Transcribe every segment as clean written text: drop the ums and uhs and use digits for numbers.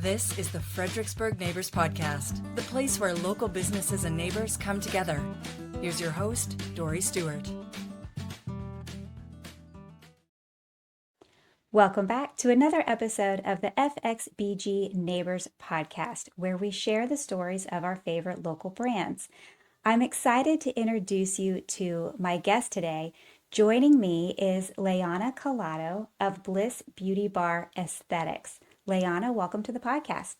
This is the Fredericksburg Neighbors Podcast, the place where local businesses and neighbors come together. Here's your host, Dory Stewart. Welcome back to another episode of the FXBG Neighbors Podcast, where we share the stories of our favorite local brands. I'm excited to introduce you to my guest today. Joining me is Layonna Collado of Bliss Beauty Bar Aesthetics. Layonna, welcome to the podcast.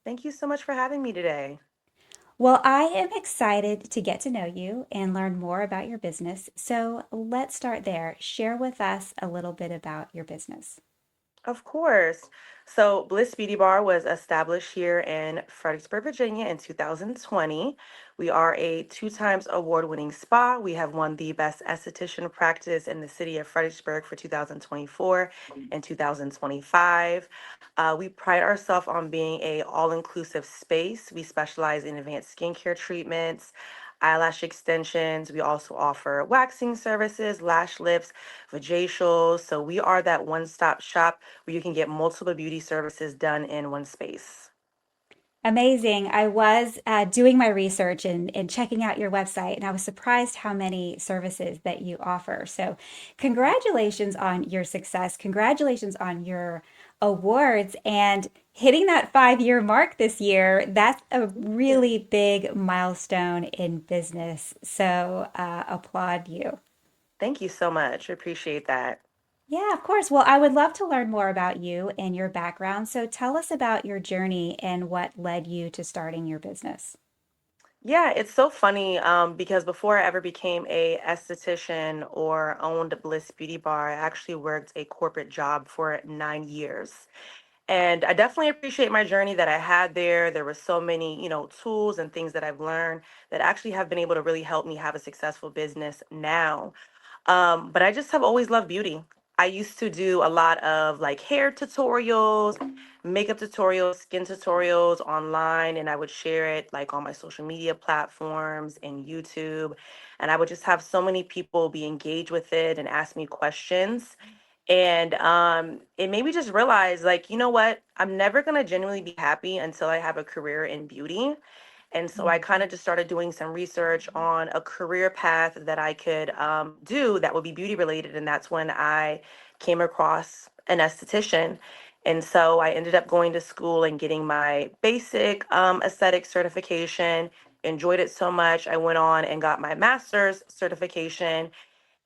Thank you so much for having me today. Well, I am excited to get to know you and learn more about your business. So let's start there. Share with us a little bit about your business. Of course. So, Bliss Beauty Bar was established here in Fredericksburg, Virginia in 2020. We are a two times award winning spa. We have won the best esthetician practice in the city of Fredericksburg for 2024 and 2025. We pride ourselves on being a all-inclusive space. We specialize in advanced skincare treatments, eyelash extensions. We also offer waxing services, lash lifts, vajacials. So we are that one-stop shop where you can get multiple beauty services done in one space. Amazing. I was doing my research and checking out your website, and I was surprised how many services that you offer. So, congratulations on your success. Congratulations on your awards and hitting that 5-year mark this year. That's a really big milestone in business. So, applaud you. Thank you so much. Appreciate that. Yeah, of course. Well, I would love to learn more about you and your background. So tell us about your journey and what led you to starting your business. Yeah, it's so funny because before I ever became a esthetician or owned a Bliss Beauty Bar, I actually worked a corporate job for 9 years. And I definitely appreciate my journey that I had there. There were so many, tools and things that I've learned that actually have been able to really help me have a successful business now. But I just have always loved beauty. I used to do a lot of like hair tutorials, makeup tutorials, skin tutorials online, and I would share it like on my social media platforms and YouTube. And I would just have so many people be engaged with it and ask me questions. And it made me just realize, like, you know what? I'm never going to genuinely be happy until I have a career in beauty. And so I kind of just started doing some research on a career path that I could do that would be beauty related. And that's when I came across an esthetician. And so I ended up going to school and getting my basic aesthetic certification. Enjoyed it so much. I went on and got my master's certification.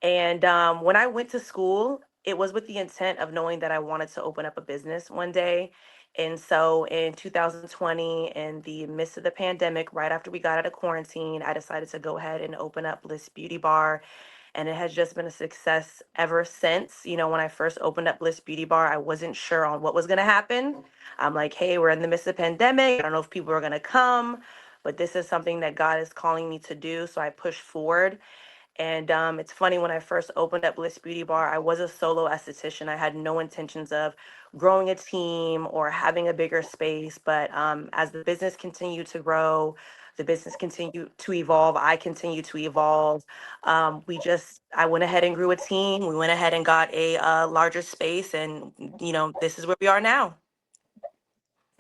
And when I went to school, it was with the intent of knowing that I wanted to open up a business one day. And so in 2020, in the midst of the pandemic, right after we got out of quarantine, I decided to go ahead and open up Bliss Beauty Bar. And it has just been a success ever since. When I first opened up Bliss Beauty Bar, I wasn't sure on what was going to happen. I'm like, hey, we're in the midst of the pandemic. I don't know if people are going to come, but this is something that God is calling me to do. So I pushed forward. And it's funny, when I first opened up Bliss Beauty Bar, I was a solo esthetician. I had no intentions of growing a team or having a bigger space. But as the business continued to grow, the business continued to evolve, I continued to evolve. I went ahead and grew a team. We went ahead and got a larger space. And, this is where we are now.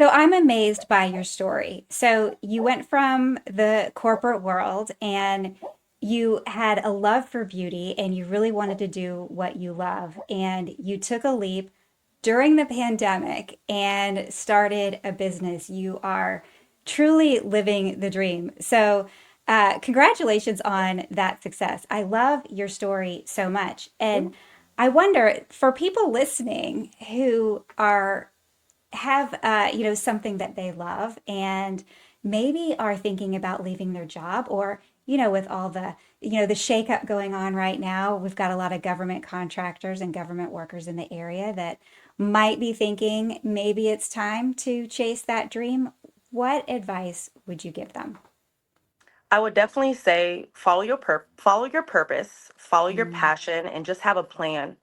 So I'm amazed by your story. So you went from the corporate world and you had a love for beauty and you really wanted to do what you love. And you took a leap during the pandemic and started a business. You are truly living the dream. So, congratulations on that success. I love your story so much. And I wonder, for people listening who are have something that they love and maybe are thinking about leaving their job, or with all the the shakeup going on right now, we've got a lot of government contractors and government workers in the area that might be thinking maybe it's time to chase that dream. What advice would you give them? I would definitely say follow your purpose, follow your Mm. passion, and just have a plan.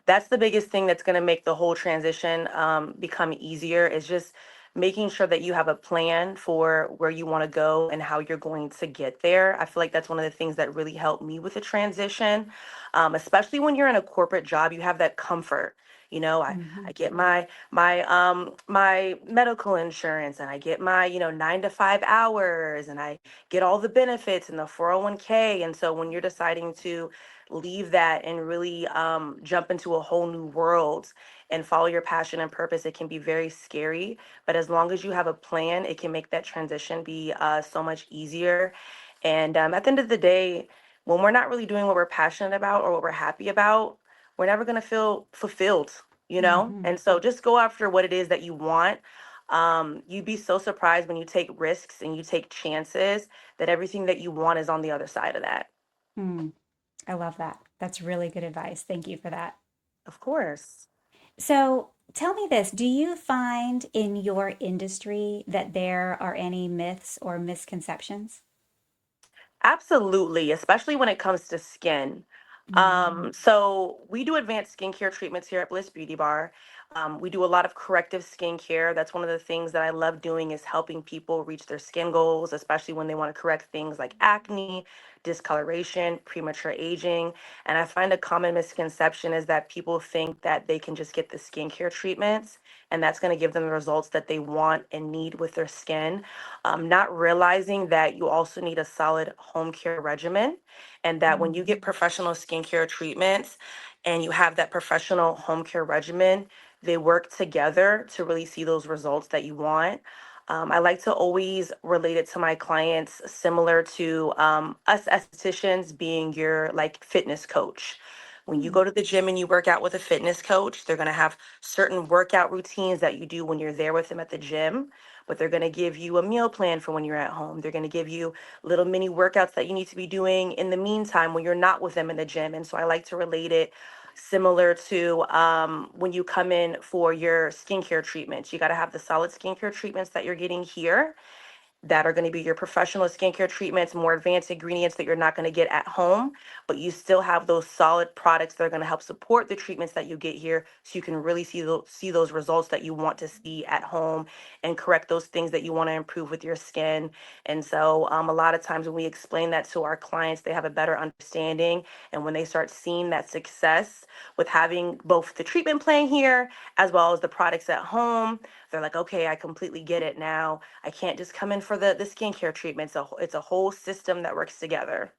That's the biggest thing that's going to make the whole transition become easier, is just making sure that you have a plan for where you want to go and how you're going to get there. I feel like that's one of the things that really helped me with the transition, especially when you're in a corporate job. You have that comfort. I Mhm. get my medical insurance, and I get my 9 to 5 hours, and I get all the benefits and the 401k. And so when you're deciding to leave that and really jump into a whole new world and follow your passion and purpose, it can be very scary. But as long as you have a plan, it can make that transition be so much easier. And at the end of the day, when we're not really doing what we're passionate about or what we're happy about, we're never going to feel fulfilled. Mhm. And so just go after what it is that you want. You'd be so surprised when you take risks and you take chances that everything that you want is on the other side of that. Mm. I love that. That's really good advice. Thank you for that. Of course. So tell me this, do you find in your industry that there are any myths or misconceptions? Absolutely, especially when it comes to skin. Mm. So we do advanced skincare treatments here at Bliss Beauty Bar. We do a lot of corrective skincare. That's one of the things that I love doing is helping people reach their skin goals, especially when they want to correct things like acne, discoloration, premature aging. And I find a common misconception is that people think that they can just get the skincare treatments and that's going to give them the results that they want and need with their skin, not realizing that you also need a solid home care regimen, and that when you Mm. get professional skincare treatments and you have that professional home care regimen, they work together to really see those results that you want. I like to always relate it to my clients similar to us estheticians being your like fitness coach. When you Mm. go to the gym and you work out with a fitness coach, they're going to have certain workout routines that you do when you're there with them at the gym, but they're going to give you a meal plan for when you're at home. They're going to give you little mini workouts that you need to be doing in the meantime when you're not with them in the gym. And so I like to relate it similar to when you come in for your skincare treatments. You got to have the solid skincare treatments that you're getting here that are going to be your professional skincare treatments, more advanced ingredients that you're not going to get at home, but you still have those solid products that are going to help support the treatments that you get here so you can really see those results that you want to see at home and correct those things that you want to improve with your skin. And so a lot of times when we explain that to our clients, they have a better understanding. And when they start seeing that success with having both the treatment plan here as well as the products at home, they're like, okay, I completely get it now. I can't just come in for the skincare treatment. It's a whole system that works together.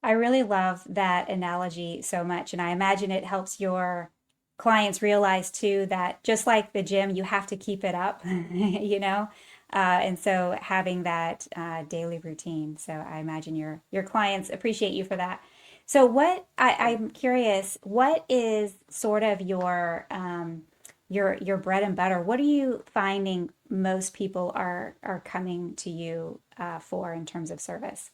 I really love that analogy so much. And I imagine it helps your clients realize too that just like the gym, you have to keep it up, you know? And so having that daily routine. So I imagine your clients appreciate you for that. So I'm curious, what is sort of your bread and butter? What are you finding most people are coming to you for in terms of service?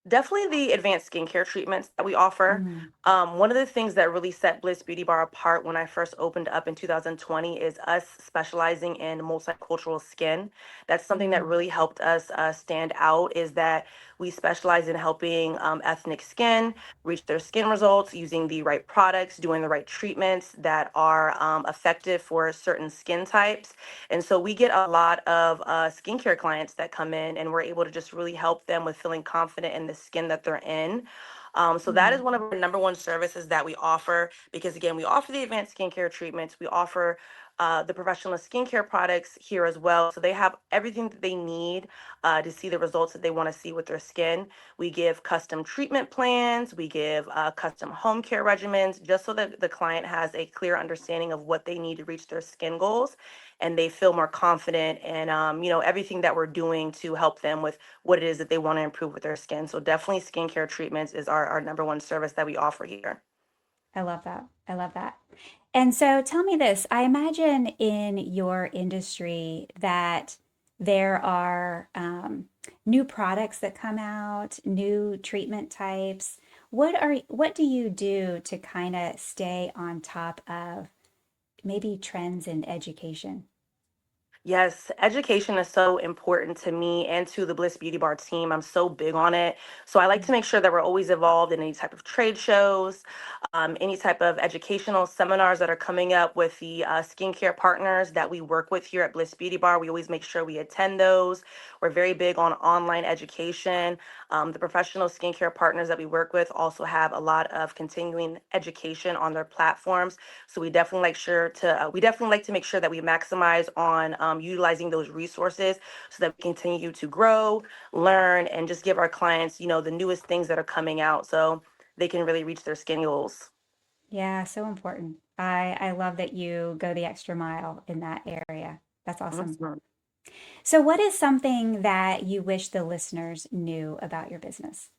Definitely the advanced skincare treatments that we offer. Mm. One of the things that really set Bliss Beauty Bar apart when I first opened up in 2020 is us specializing in multicultural skin. That's something that Mm. really helped us stand out is that we specialize in helping ethnic skin reach their skin results using the right products, doing the right treatments that are effective for certain skin types. And so we get a lot of skincare clients that come in, and we're able to just really help them with feeling confident in the skin that they're in. So that is Mm. one of our number one services that we offer because, again, we offer the advanced skincare treatments. We offer the professional skincare products here as well. So they have everything that they need to see the results that they want to see with their skin. We give custom treatment plans. We give custom home care regimens just so that the client has a clear understanding of what they need to reach their skin goals and they feel more confident and everything that we're doing to help them with what it is that they want to improve with their skin. So definitely skincare treatments is our number one service that we offer here. I love that. I love that. And so tell me this, I imagine in your industry that there are new products that come out, new treatment types. What do you do to kind of stay on top of maybe trends in education? Yes, education is so important to me and to the Bliss Beauty Bar team. I'm so big on it. So I like to make sure that we're always involved in any type of trade shows, any type of educational seminars that are coming up with the skincare partners that we work with here at Bliss Beauty Bar. We always make sure we attend those. We're very big on online education. The professional skincare partners that we work with also have a lot of continuing education on their platforms. So we definitely like to make sure that we maximize on utilizing those resources so that we continue to grow, learn, and just give our clients, the newest things that are coming out so they can really reach their skin goals. Yeah, so important. I love that you go the extra mile in that area. That's awesome. Mhm. So, what is something that you wish the listeners knew about your business?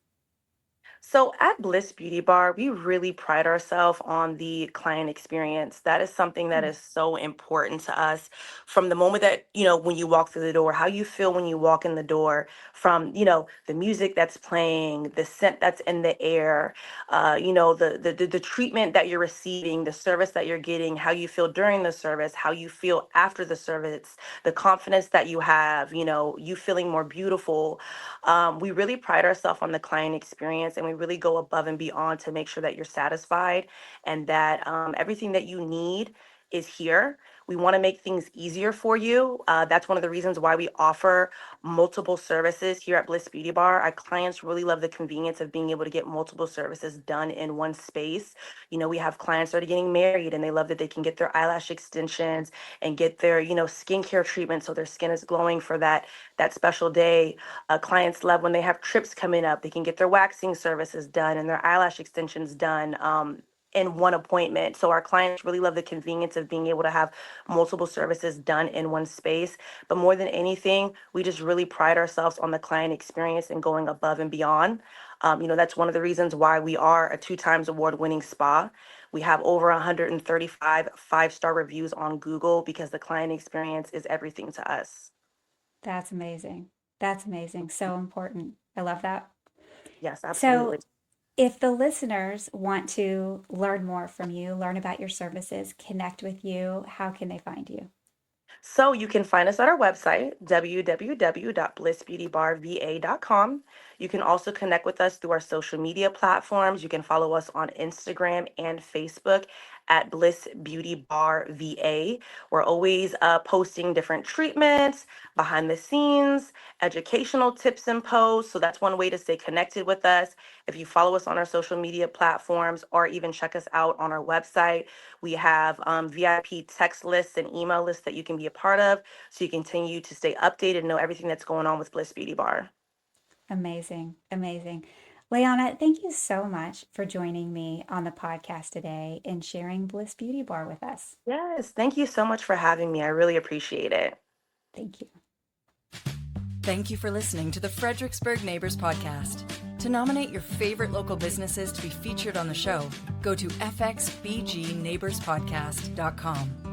So at Bliss Beauty Bar, we really pride ourselves on the client experience. That is something that Mm. is so important to us from the moment that, when you walk through the door, how you feel when you walk in the door, from, the music that's playing, the scent that's in the air, the treatment that you're receiving, the service that you're getting, how you feel during the service, how you feel after the service, the confidence that you have, you feeling more beautiful. We really pride ourselves on the client experience, and we really go above and beyond to make sure that you're satisfied and that everything that you need is here. We want to make things easier for you. That's one of the reasons why we offer multiple services here at Bliss Beauty Bar. Our clients really love the convenience of being able to get multiple services done in one space. We have clients that are getting married and they love that they can get their eyelash extensions and get their, skincare treatment so their skin is glowing for that special day. Clients love when they have trips coming up, they can get their waxing services done and their eyelash extensions done in one appointment. So our clients really love the convenience of being able to have multiple services done in one space. But more than anything, we just really pride ourselves on the client experience and going above and beyond. That's one of the reasons why we are a 2 times award-winning spa. We have over 135 five-star reviews on Google because the client experience is everything to us. That's amazing. That's amazing. So important. I love that. Yes, So, absolutely. if the listeners want to learn more from you, learn about your services, connect with you, how can they find you? So you can find us at our website, www.blissbeautybarva.com. You can also connect with us through our social media platforms. You can follow us on Instagram and Facebook at Bliss Beauty Bar VA. We're always posting different treatments, behind the scenes, educational tips and posts. So that's one way to stay connected with us. If you follow us on our social media platforms or even check us out on our website, we have VIP text lists and email lists that you can be a part of so you continue to stay updated and know everything that's going on with Bliss Beauty Bar. Amazing. Amazing. Layonna, thank you so much for joining me on the podcast today and sharing Bliss Beauty Bar with us. Yes, thank you so much for having me. I really appreciate it. Thank you. Thank you for listening to the Fredericksburg Neighbors Podcast. To nominate your favorite local businesses to be featured on the show, go to fxbgneighborspodcast.com.